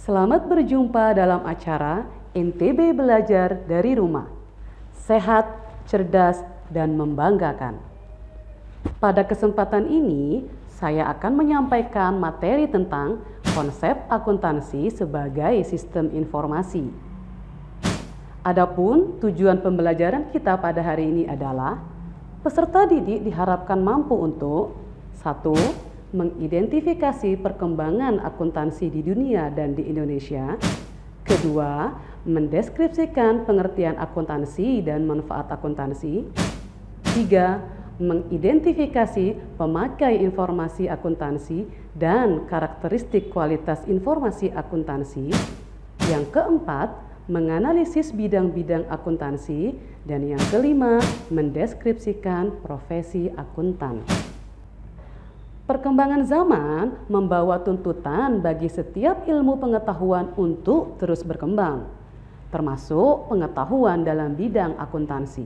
Selamat berjumpa dalam acara NTB Belajar dari Rumah. Sehat, cerdas, dan membanggakan. Pada kesempatan ini, saya akan menyampaikan materi tentang konsep akuntansi sebagai sistem informasi. Adapun tujuan pembelajaran kita pada hari ini adalah peserta didik diharapkan mampu untuk 1. Mengidentifikasi perkembangan akuntansi di dunia dan di Indonesia. Kedua, mendeskripsikan pengertian akuntansi dan manfaat akuntansi. 3. Mengidentifikasi pemakai informasi akuntansi dan karakteristik kualitas informasi akuntansi. Yang keempat, menganalisis bidang-bidang akuntansi. Dan yang kelima, mendeskripsikan profesi akuntan. Perkembangan zaman membawa tuntutan bagi setiap ilmu pengetahuan untuk terus berkembang, termasuk pengetahuan dalam bidang akuntansi.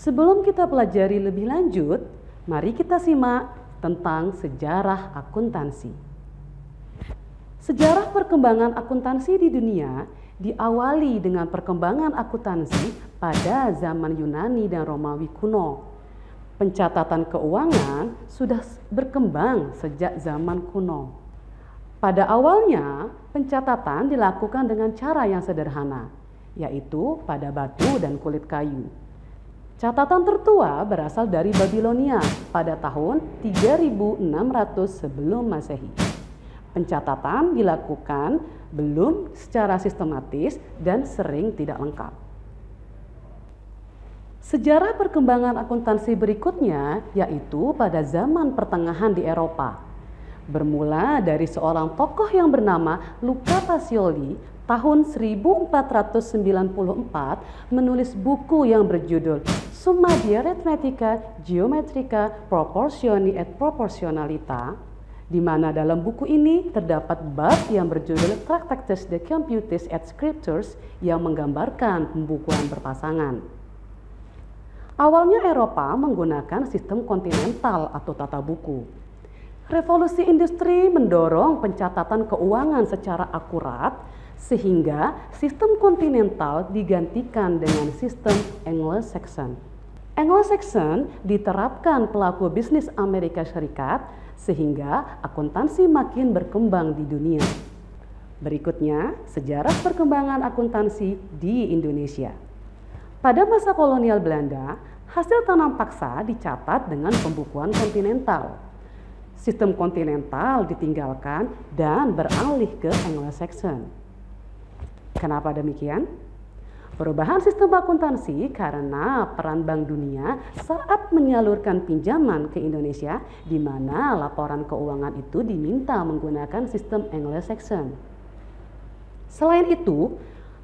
Sebelum kita pelajari lebih lanjut, mari kita simak tentang sejarah akuntansi. Sejarah perkembangan akuntansi di dunia diawali dengan perkembangan akuntansi pada zaman Yunani dan Romawi kuno. Pencatatan keuangan sudah berkembang sejak zaman kuno. Pada awalnya, pencatatan dilakukan dengan cara yang sederhana, yaitu pada batu dan kulit kayu. Catatan tertua berasal dari Babilonia pada tahun 3600 sebelum Masehi. Pencatatan dilakukan belum secara sistematis dan sering tidak lengkap. Sejarah perkembangan akuntansi berikutnya yaitu pada zaman pertengahan di Eropa. Bermula dari seorang tokoh yang bernama Luca Pacioli tahun 1494 menulis buku yang berjudul Summa di Arithmetica Geometrica Proportioni et Proportionalita, di mana dalam buku ini terdapat bab yang berjudul Tractatus de Computis et Scriptures yang menggambarkan pembukuan berpasangan. Awalnya Eropa menggunakan sistem kontinental atau tata buku. Revolusi industri mendorong pencatatan keuangan secara akurat sehingga sistem kontinental digantikan dengan sistem Anglo-Saxon. Anglo-Saxon diterapkan pelaku bisnis Amerika Serikat sehingga akuntansi makin berkembang di dunia. Berikutnya, sejarah perkembangan akuntansi di Indonesia. Pada masa kolonial Belanda, hasil tanam paksa dicatat dengan pembukuan kontinental. Sistem kontinental ditinggalkan dan beralih ke Anglo-Saxon. Kenapa demikian? Perubahan sistem akuntansi karena peran Bank Dunia saat menyalurkan pinjaman ke Indonesia, di mana laporan keuangan itu diminta menggunakan sistem Anglo-Saxon. Selain itu,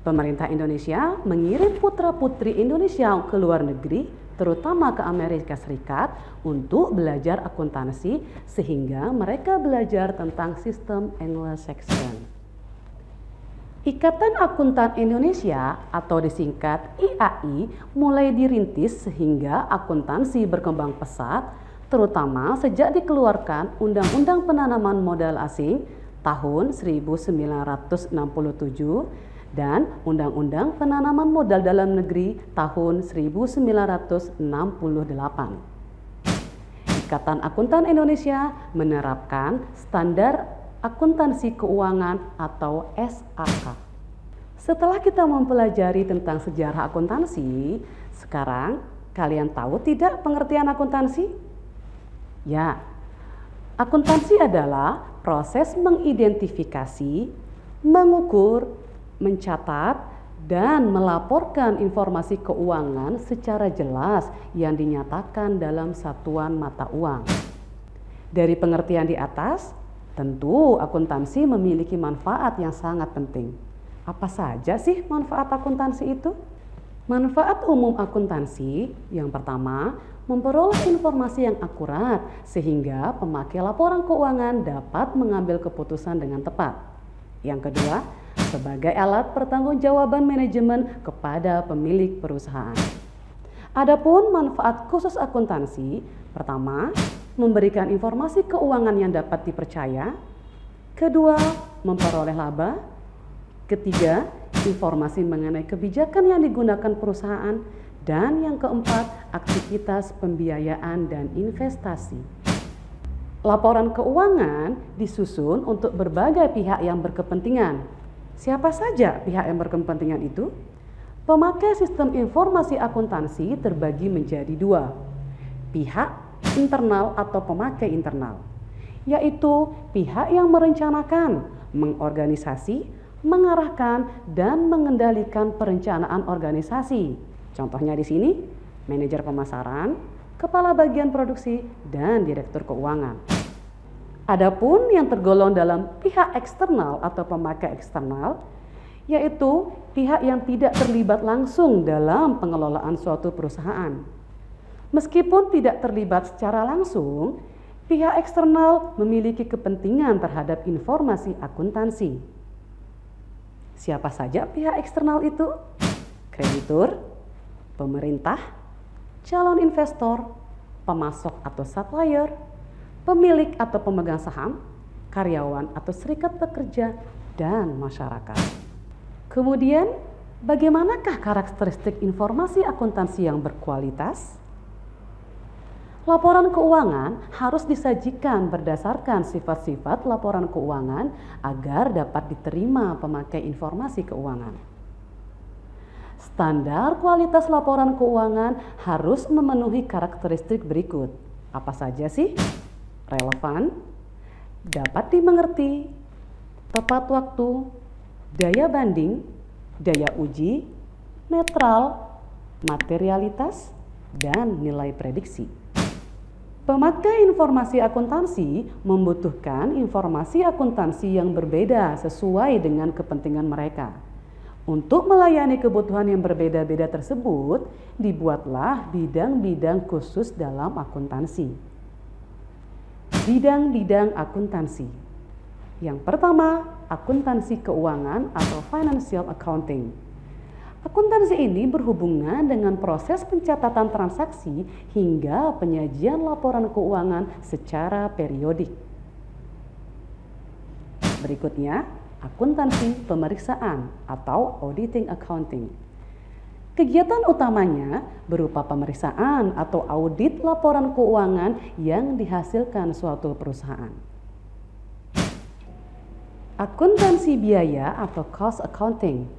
pemerintah Indonesia mengirim putra-putri Indonesia ke luar negeri, terutama ke Amerika Serikat, untuk belajar akuntansi sehingga mereka belajar tentang sistem Anglo-Saxon. Ikatan Akuntan Indonesia atau disingkat IAI mulai dirintis sehingga akuntansi berkembang pesat, terutama sejak dikeluarkan Undang-Undang Penanaman Modal Asing tahun 1967 dan Undang-Undang Penanaman Modal Dalam Negeri tahun 1968. Ikatan Akuntan Indonesia menerapkan Standar Akuntansi Keuangan atau SAK. Setelah kita mempelajari tentang sejarah akuntansi, sekarang kalian tahu tidak pengertian akuntansi? Ya, akuntansi adalah proses mengidentifikasi, mengukur, mencatat, dan melaporkan informasi keuangan secara jelas yang dinyatakan dalam satuan mata uang. Dari pengertian di atas, tentu akuntansi memiliki manfaat yang sangat penting. Apa saja sih manfaat akuntansi itu? Manfaat umum akuntansi yang pertama, memperoleh informasi yang akurat sehingga pemakai laporan keuangan dapat mengambil keputusan dengan tepat. Yang kedua, sebagai alat pertanggungjawaban manajemen kepada pemilik perusahaan. Adapun manfaat khusus akuntansi, pertama, memberikan informasi keuangan yang dapat dipercaya. Kedua, memperoleh laba. Ketiga, informasi mengenai kebijakan yang digunakan perusahaan. Dan yang keempat, aktivitas pembiayaan dan investasi. Laporan keuangan disusun untuk berbagai pihak yang berkepentingan. Siapa saja pihak yang berkepentingan itu? Pemakai sistem informasi akuntansi terbagi menjadi dua, pihak internal atau pemakai internal, yaitu pihak yang merencanakan, mengorganisasi, mengarahkan, dan mengendalikan perencanaan organisasi. Contohnya di sini, manajer pemasaran, kepala bagian produksi, dan direktur keuangan. Adapun yang tergolong dalam pihak eksternal atau pemakai eksternal, yaitu pihak yang tidak terlibat langsung dalam pengelolaan suatu perusahaan. Meskipun tidak terlibat secara langsung, pihak eksternal memiliki kepentingan terhadap informasi akuntansi. Siapa saja pihak eksternal itu? Kreditur, pemerintah, calon investor, pemasok atau supplier, pemilik atau pemegang saham, karyawan atau serikat pekerja, dan masyarakat. Kemudian, bagaimanakah karakteristik informasi akuntansi yang berkualitas? Laporan keuangan harus disajikan berdasarkan sifat-sifat laporan keuangan agar dapat diterima pemakai informasi keuangan. Standar kualitas laporan keuangan harus memenuhi karakteristik berikut. Apa saja sih? Relevan, dapat dimengerti, tepat waktu, daya banding, daya uji, netral, materialitas, dan nilai prediksi. Pemakai informasi akuntansi membutuhkan informasi akuntansi yang berbeda sesuai dengan kepentingan mereka. Untuk melayani kebutuhan yang berbeda-beda tersebut, dibuatlah bidang-bidang khusus dalam akuntansi. Bidang-bidang akuntansi. Yang pertama, akuntansi keuangan atau financial accounting. Akuntansi ini berhubungan dengan proses pencatatan transaksi hingga penyajian laporan keuangan secara periodik. Berikutnya, akuntansi pemeriksaan atau auditing accounting. Kegiatan utamanya berupa pemeriksaan atau audit laporan keuangan yang dihasilkan suatu perusahaan. Akuntansi biaya atau cost accounting.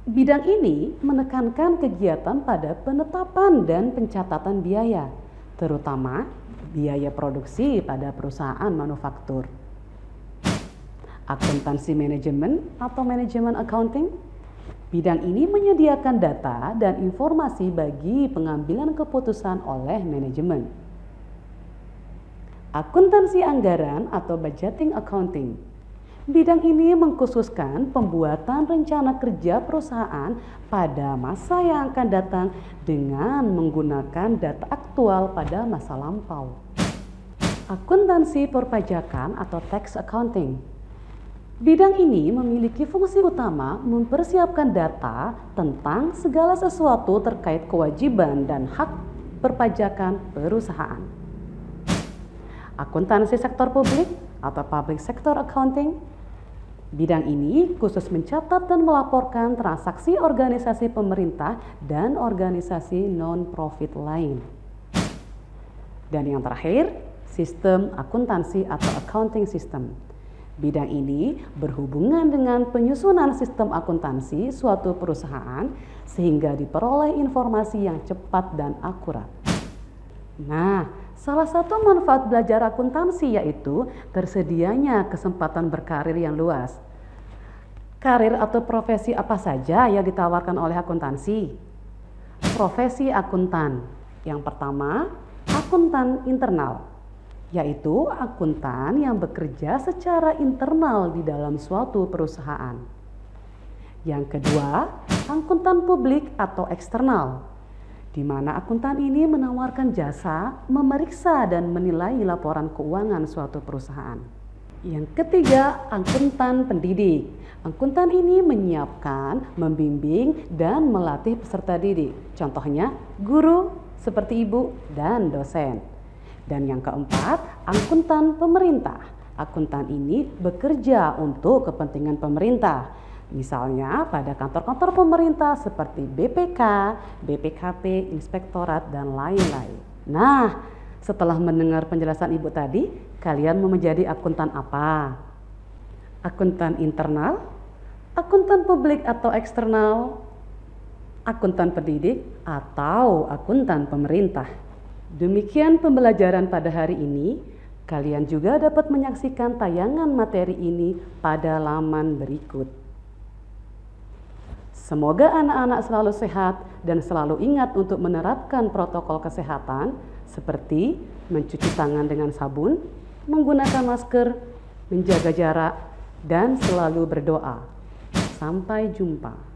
Bidang ini menekankan kegiatan pada penetapan dan pencatatan biaya, terutama biaya produksi pada perusahaan manufaktur. Akuntansi manajemen atau manajemen accounting. Bidang ini menyediakan data dan informasi bagi pengambilan keputusan oleh manajemen. Akuntansi anggaran atau budgeting accounting. Bidang ini mengkhususkan pembuatan rencana kerja perusahaan pada masa yang akan datang dengan menggunakan data aktual pada masa lampau. Akuntansi perpajakan atau tax accounting. Bidang ini memiliki fungsi utama mempersiapkan data tentang segala sesuatu terkait kewajiban dan hak perpajakan perusahaan. Akuntansi sektor publik atau public sector accounting. Bidang ini khusus mencatat dan melaporkan transaksi organisasi pemerintah dan organisasi non-profit lain. Dan yang terakhir, sistem akuntansi atau accounting system. Bidang ini berhubungan dengan penyusunan sistem akuntansi suatu perusahaan sehingga diperoleh informasi yang cepat dan akurat. Nah, salah satu manfaat belajar akuntansi yaitu tersedianya kesempatan berkarir yang luas. Karir atau profesi apa saja yang ditawarkan oleh akuntansi? Profesi akuntan. Yang pertama, akuntan internal, yaitu akuntan yang bekerja secara internal di dalam suatu perusahaan. Yang kedua, akuntan publik atau eksternal, di mana akuntan ini menawarkan jasa memeriksa dan menilai laporan keuangan suatu perusahaan. Yang ketiga, akuntan pendidik. Akuntan ini menyiapkan, membimbing, dan melatih peserta didik. Contohnya, guru seperti ibu dan dosen. Dan yang keempat, akuntan pemerintah. Akuntan ini bekerja untuk kepentingan pemerintah. Misalnya pada kantor-kantor pemerintah seperti BPK, BPKP, Inspektorat, dan lain-lain. Nah, setelah mendengar penjelasan Ibu tadi, kalian mau menjadi akuntan apa? Akuntan internal, akuntan publik atau eksternal, akuntan pendidik, atau akuntan pemerintah? Demikian pembelajaran pada hari ini. Kalian juga dapat menyaksikan tayangan materi ini pada laman berikut. Semoga anak-anak selalu sehat dan selalu ingat untuk menerapkan protokol kesehatan seperti mencuci tangan dengan sabun, menggunakan masker, menjaga jarak, dan selalu berdoa. Sampai jumpa.